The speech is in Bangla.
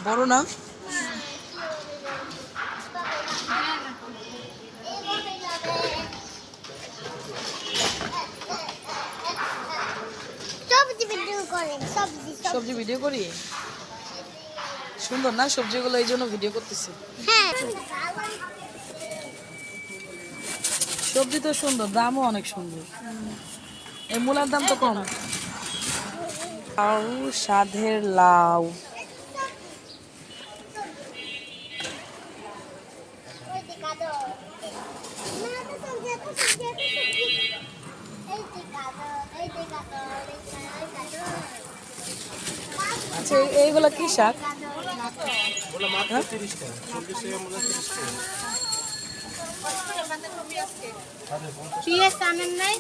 বড় না সবজি ভিডিও করি সুন্দর না সবজিগুলো এই জন্য ভিডিও করতেছি সবজি তো সুন্দর দামও অনেক সুন্দর এই মূলার দাম তো কম লাউ সাধের লাউ আচ্ছা এইগুলা কি শাক পিএস আনেন নাই